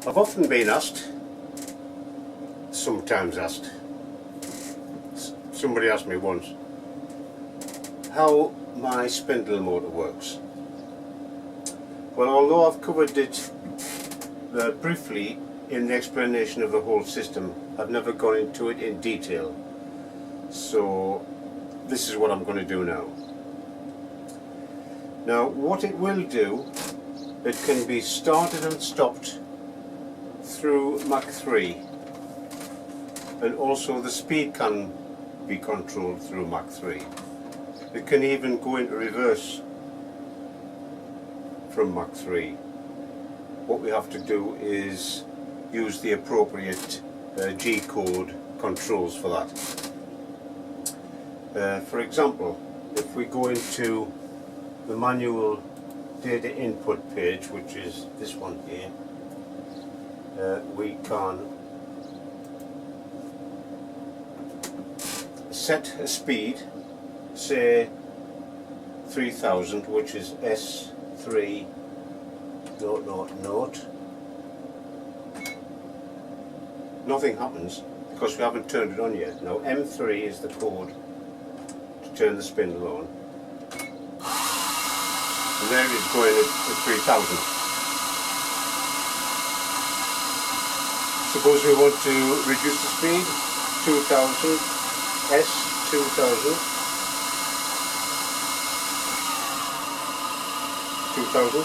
I've often been asked, sometimes asked, somebody asked me once, how my spindle motor works. Well, although I've covered it briefly in the explanation of the whole system, I've never gone into it in detail. So this is what I'm going to do now. Now, what it will do, it can be started and stopped through Mach3, and also the speed can be controlled through Mach3. It can even go into reverse from Mach3. What we have to do is use the appropriate G-code controls for that. For example, if we go into the manual data input page, which is this one here, we can set a speed, say 3000, which is S3000. Nothing happens because we haven't turned it on yet. Now M3 is the code to turn the spindle on, and there it's going at 3000. Suppose we want to reduce the speed, 2000, S2000, 2000,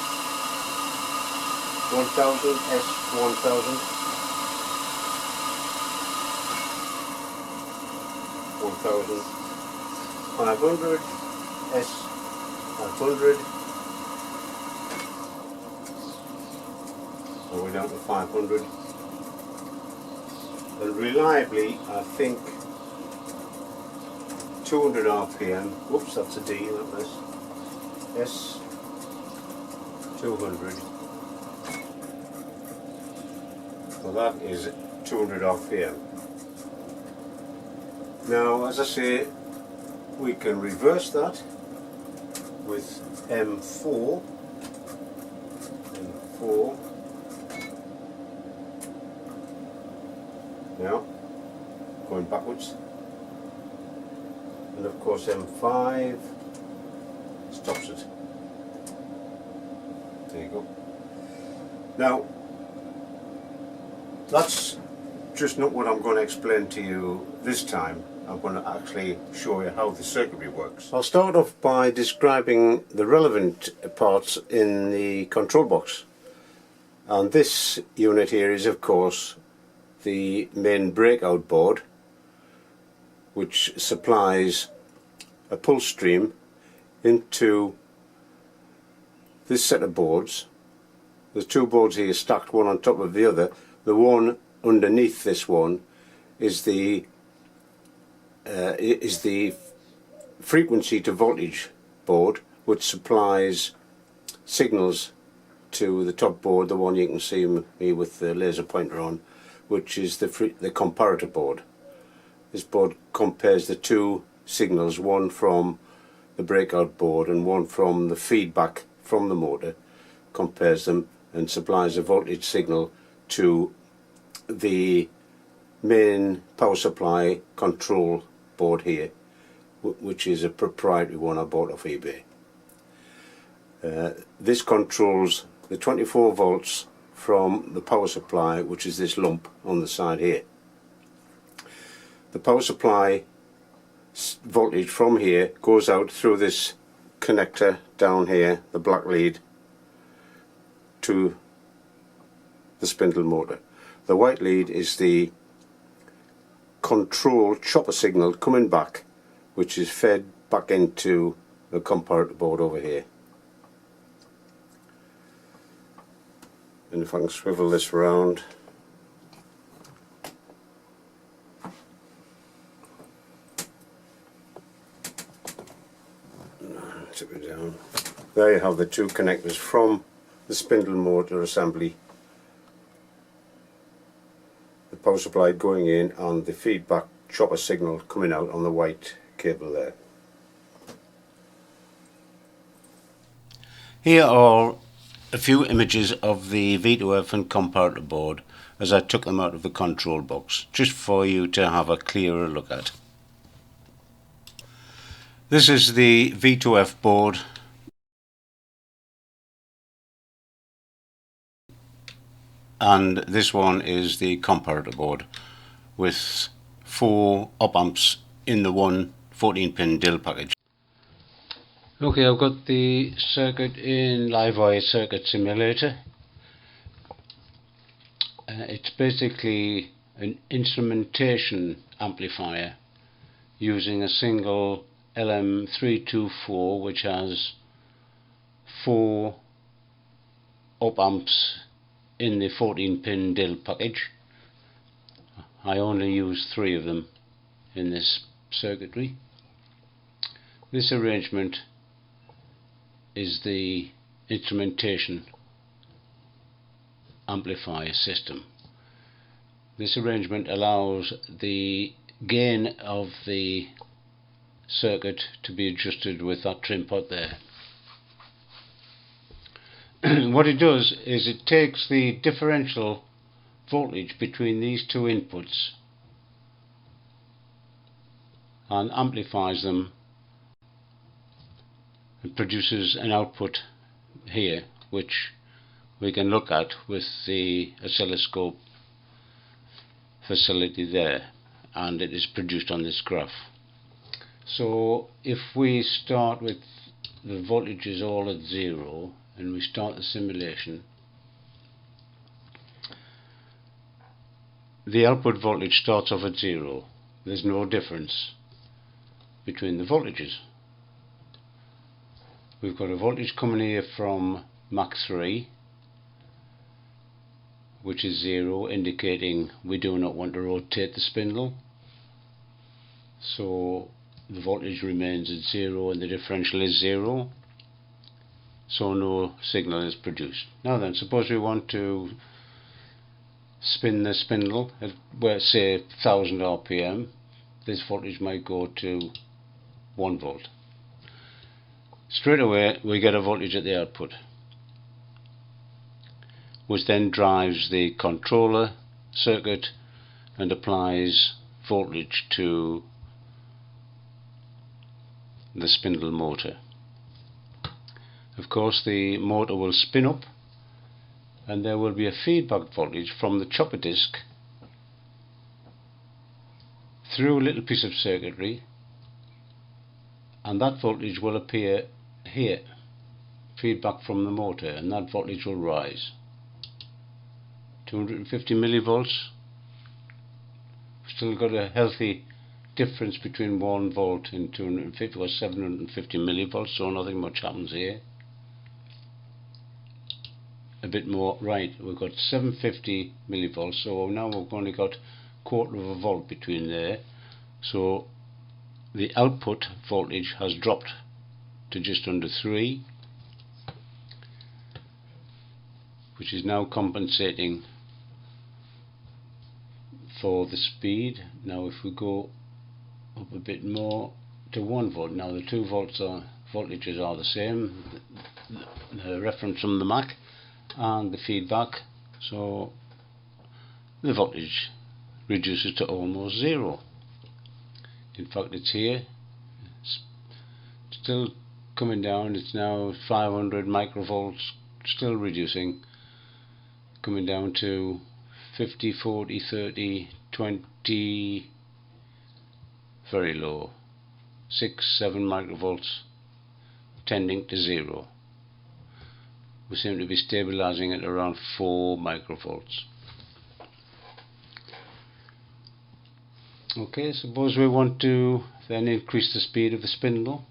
1000, S1000, 1000, 500, S500, all the way down to 500, and reliably I think 200 RPM, whoops, that's a D, not this, S200, well that is 200 RPM. Now, as I say, we can reverse that with M4, now, going backwards, and of course M5 stops it. There you go. Now, that's just not what I'm going to explain to you this time. I'm going to actually show you how the circuitry works. I'll start off by describing the relevant parts in the control box. And this unit here is of course the main breakout board, which supplies a pulse stream into this set of boards. There's two boards here stacked one on top of the other. The one underneath this one is the frequency to voltage board, which supplies signals to the top board, the one you can see me with the laser pointer on, which is the comparator board. This board compares the two signals, one from the breakout board and one from the feedback from the motor, compares them and supplies a voltage signal to the main power supply control board here, which is a proprietary one I bought off eBay. This controls the 24 volts from the power supply, which is this lump on the side here. The power supply voltage from here goes out through this connector down here, the black lead, to the spindle motor. The white lead is the control chopper signal coming back, which is fed back into the comparator board over here. And if I can swivel this around, tip it down. There you have the two connectors from the spindle motor assembly. The power supply going in and the feedback chopper signal coming out on the white cable there. Here are a few images of the V2F and comparator board as I took them out of the control box, just for you to have a clearer look at. This is the V2F board and this one is the comparator board with 4 op amps in the one 14-pin DIL package. Okay, I've got the circuit in Livewire Circuit Simulator. It's basically an instrumentation amplifier using a single LM324 which has 4 op amps in the 14-pin DIL package. I only use 3 of them in this circuitry. This arrangement is the instrumentation amplifier system. This arrangement allows the gain of the circuit to be adjusted with that trim pot there. What it does is it takes the differential voltage between these two inputs and amplifies them and produces an output here which we can look at with the oscilloscope facility there, and it is produced on this graph. So if we start with the voltages all at 0 and we start the simulation, the output voltage starts off at 0. There's no difference between the voltages. We've got a voltage coming here from Mach3 which is 0, indicating we do not want to rotate the spindle, so the voltage remains at 0 and the differential is 0, so no signal is produced. Now then, suppose we want to spin the spindle at, well, say 1000 RPM. This voltage might go to 1 volt. Straight away we get a voltage at the output, which then drives the controller circuit and applies voltage to the spindle motor. Of course, the motor will spin up and there will be a feedback voltage from the chopper disc through a little piece of circuitry, and that voltage will appear here, feedback from the motor, and that voltage will rise. 250 millivolts. Still got a healthy difference between 1 volt and 250 or 750 millivolts, so nothing much happens here. A bit more, right, we've got 750 millivolts, so now we've only got 1/4 of a volt between there, so the output voltage has dropped to just under 3, which is now compensating for the speed. Now if we go up a bit more to 1 volt, now the 2 voltages are the same, the reference from the Mach and the feedback, so the voltage reduces to almost 0. In fact, it's here, still coming down. It's now 500 microvolts, still reducing, coming down to 50, 40, 30, 20, very low, 6, 7 microvolts, tending to 0. We seem to be stabilizing at around 4 microvolts. Okay, suppose we want to then increase the speed of the spindle,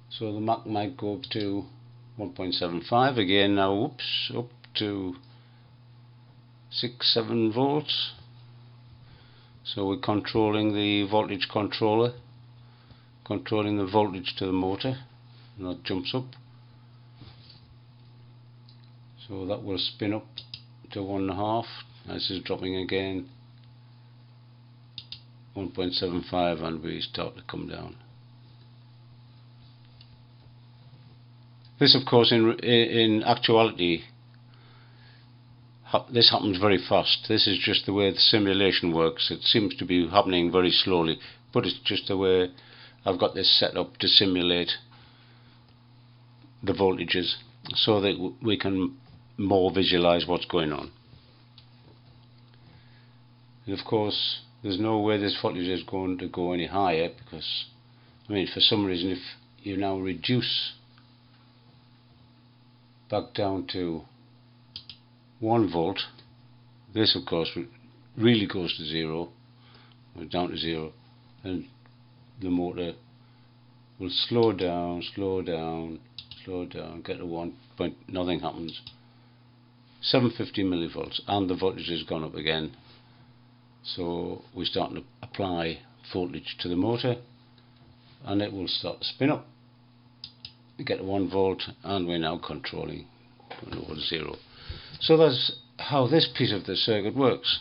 so the Mach might go up to 1.75 again now, oops, up to 6, 7 volts. So we're controlling the voltage controller, controlling the voltage to the motor, and that jumps up. So that will spin up to 1.5. This is dropping again, 1.75, and we start to come down. This, of course, in actuality, this happens very fast. This is just the way the simulation works. It seems to be happening very slowly, but it's just the way I've got this set up to simulate the voltages so that we can more visualize what's going on. And of course, there's no way this voltage is going to go any higher, because, I mean, for some reason, if you now reduce back down to 1 volt, this of course really goes to 0, or down to 0, and the motor will slow down, get to 1 point, nothing happens. 750 millivolts, and the voltage has gone up again. So we're starting to apply voltage to the motor, and it will start to spin up. We get to 1 volt, and we're now controlling going over to 0. So that's how this piece of the circuit works.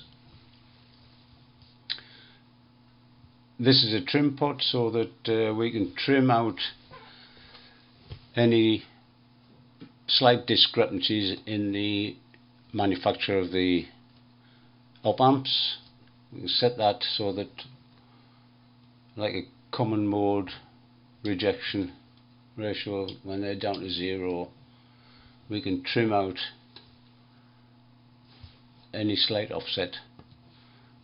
This is a trim pot, so that we can trim out any slight discrepancies in the manufacture of the op amps. We can set that so that, like a common mode rejection ratio, when they're down to 0, we can trim out any slight offset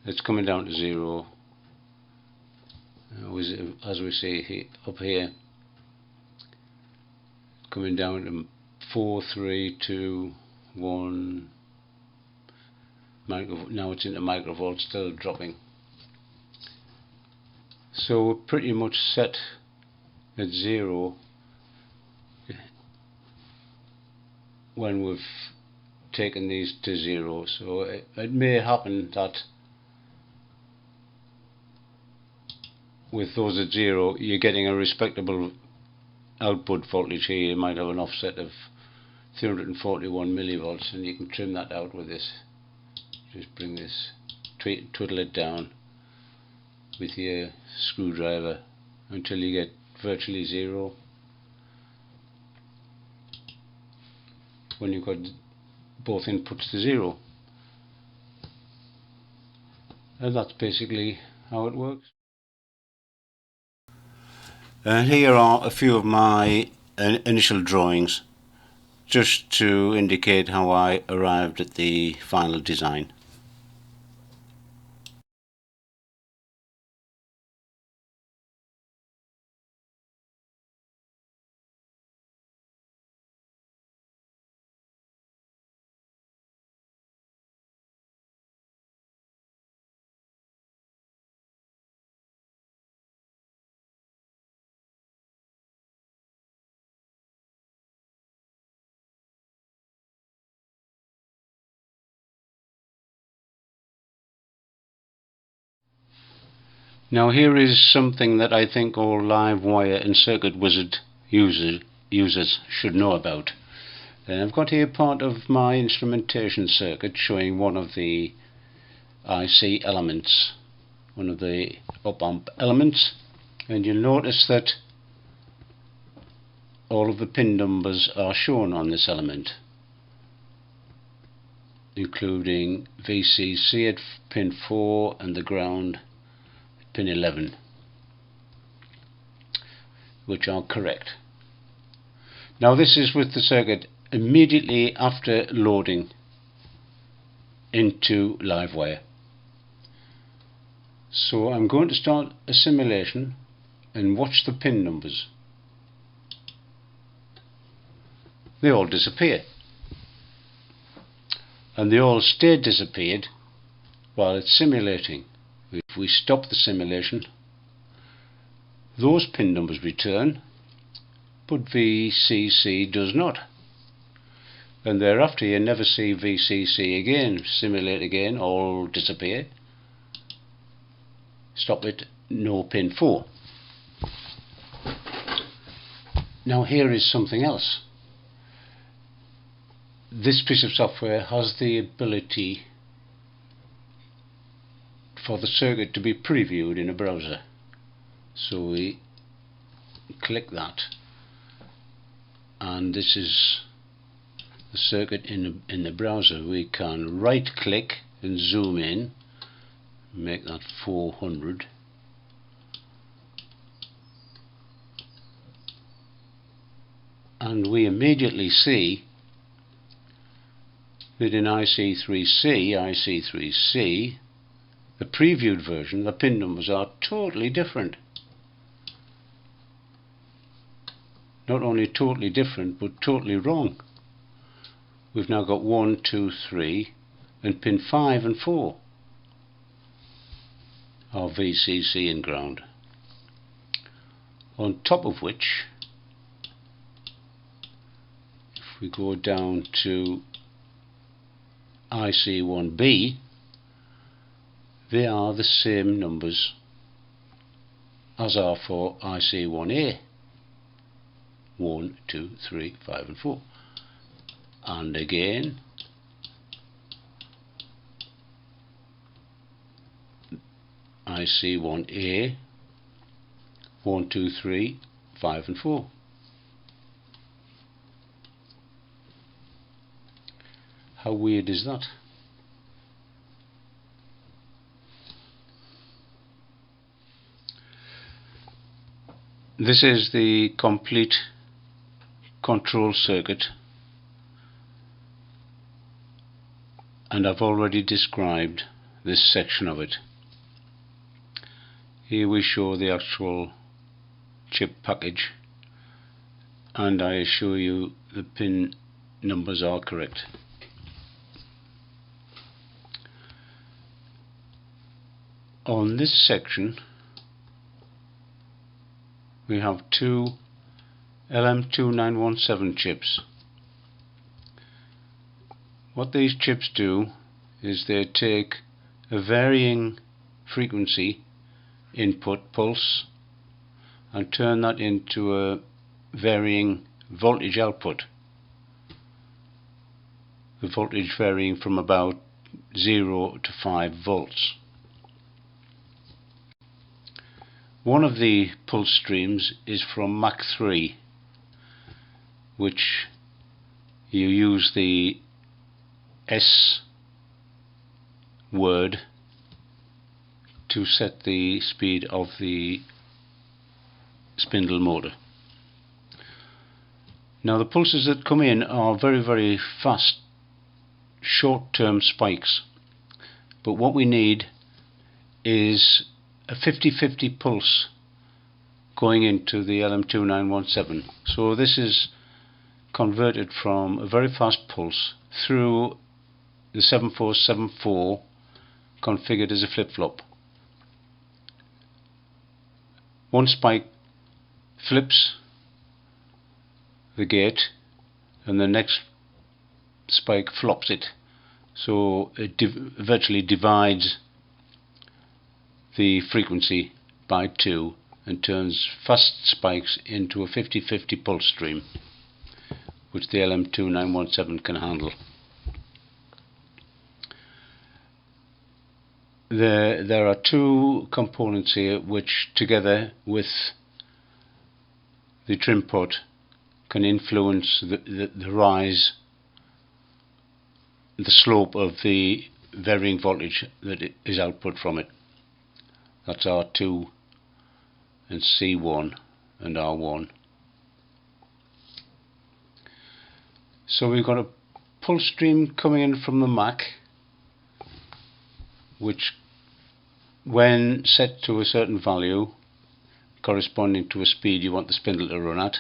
that's coming down to 0. As we see up here, coming down to 4, 3, 2, 1. Now it's into microvolts, still dropping. So we're pretty much set at 0 when we've taken these to 0. So it may happen that with those at 0 you're getting a respectable output voltage here. You might have an offset of 341 millivolts, and you can trim that out with this. Just bring this, twiddle it down with your screwdriver until you get virtually 0. When you've got both inputs to 0. And that's basically how it works. And here are a few of my initial drawings, just to indicate how I arrived at the final design. Now here is something that I think all live wire and circuit wizard users should know about. I've got here part of my instrumentation circuit showing one of the IC elements, one of the op amp elements, and you'll notice that all of the pin numbers are shown on this element, including VCC at pin 4 and the ground pin 11, which are correct. Now this is with the circuit immediately after loading into livewire. So I'm going to start a simulation and watch the pin numbers. They all disappear, and they all stay disappeared while it's simulating. If we stop the simulation, those pin numbers return, but VCC does not. And thereafter you never see VCC again. Simulate again, all disappear. Stop it, no pin 4. Now here is something else. This piece of software has the ability for the circuit to be previewed in a browser. So we click that, and this is the circuit in the browser. We can right click and zoom in, make that 400, and we immediately see that in IC3C, the previewed version, the pin numbers are totally different. Not only totally different, but totally wrong. We've now got 1, 2, 3, and pin 5 and 4 are VCC and ground. On top of which, if we go down to IC1B, they are the same numbers as are for IC1A. 1, 2, 3, 5 and 4. And again IC1A, 1, 2, 3, 5 and 4. How weird is that? This is the complete control circuit, and I've already described this section of it. Here we show the actual chip package, and I assure you the pin numbers are correct. On this section we have two LM2917 chips. What these chips do is they take a varying frequency input pulse and turn that into a varying voltage output. The voltage varying from about 0 to 5 volts. One of the pulse streams is from Mach3, which you use the S word to set the speed of the spindle motor. Now the pulses that come in are very, very fast, short-term spikes, but what we need is a 50-50 pulse going into the LM2917. So this is converted from a very fast pulse through the 7474 configured as a flip-flop. One spike flips the gate and the next spike flops it, so it virtually divides the frequency by 2 and turns fast spikes into a 50-50 pulse stream, which the LM2917 can handle. There are two components here which, together with the trim pot, can influence the rise, the slope of the varying voltage that is output from it. That's R2 and C1 and R1. So we've got a pulse stream coming in from the Mac, which, when set to a certain value corresponding to a speed you want the spindle to run at,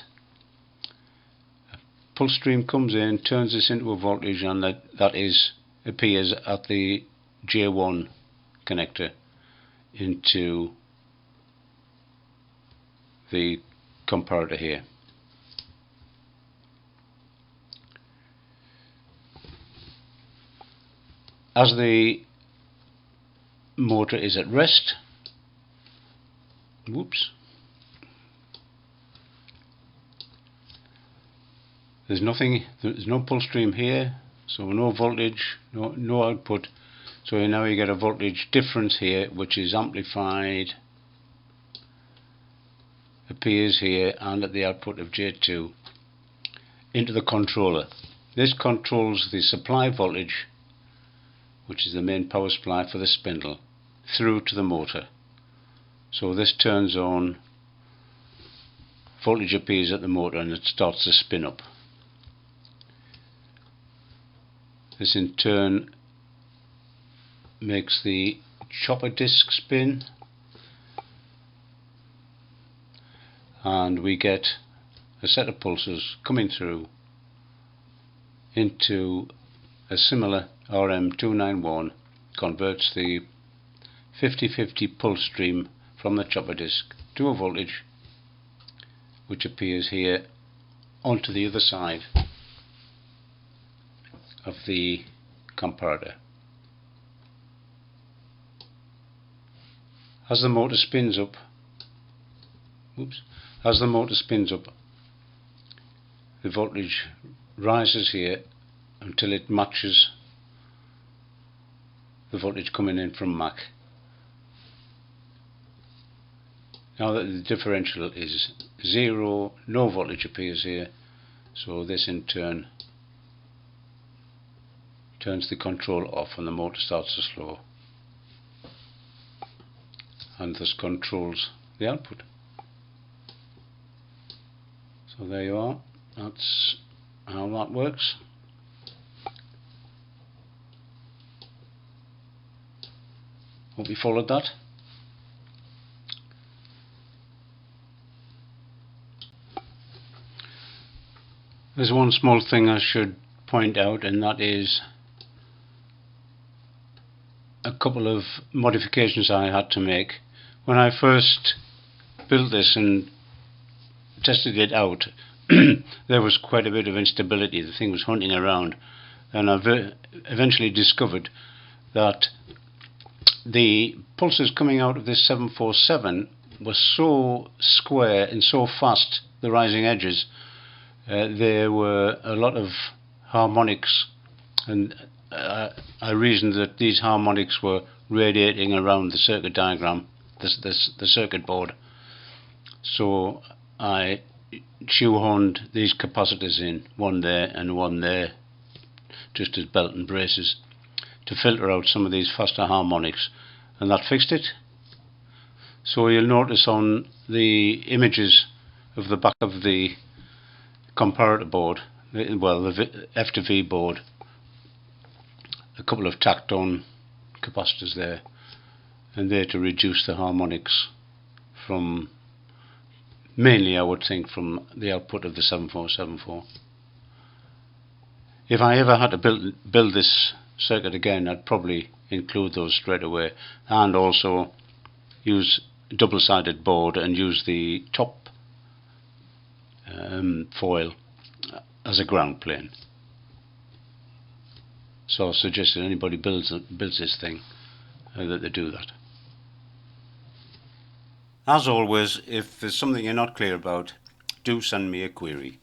a pulse stream comes in, turns this into a voltage, and that appears at the J1 connector into the comparator here. As the motor is at rest, there's no pulse stream here, so no voltage, no output. So now you get a voltage difference here, which is amplified, appears here, and at the output of J2. into the controller. This controls the supply voltage, which is the main power supply for the spindle, through to the motor. So this turns on, voltage appears at the motor and it starts to spin up. This in turn makes the chopper disc spin, and we get a set of pulses coming through into a similar RM291, converts the 50-50 pulse stream from the chopper disc to a voltage which appears here onto the other side of the comparator. As the motor spins up, the voltage rises here until it matches the voltage coming in from Mach. Now that the differential is 0, no voltage appears here, so this in turn turns the control off and the motor starts to slow, and thus controls the output. So there you are, that's how that works. Hope you followed that. There's one small thing I should point out, and that is a couple of modifications I had to make. When I first built this and tested it out, there was quite a bit of instability. The thing was hunting around, and I've eventually discovered that the pulses coming out of this 747 were so square and so fast, the rising edges, there were a lot of harmonics, and I reasoned that these harmonics were radiating around the circuit diagram, the circuit board. So I shoehorned these capacitors in, one there and one there, just as belt and braces, to filter out some of these faster harmonics, and that fixed it. So you'll notice on the images of the back of the comparator board, well, the F to V board, a couple of tacked on capacitors there, and they're to reduce the harmonics from, mainly I would think, from the output of the 7474. If I ever had to build this circuit again, I'd probably include those straight away, and also use double-sided board and use the top foil as a ground plane. So I suggest that anybody builds this thing that they do that. As always, if there's something you're not clear about, do send me a query.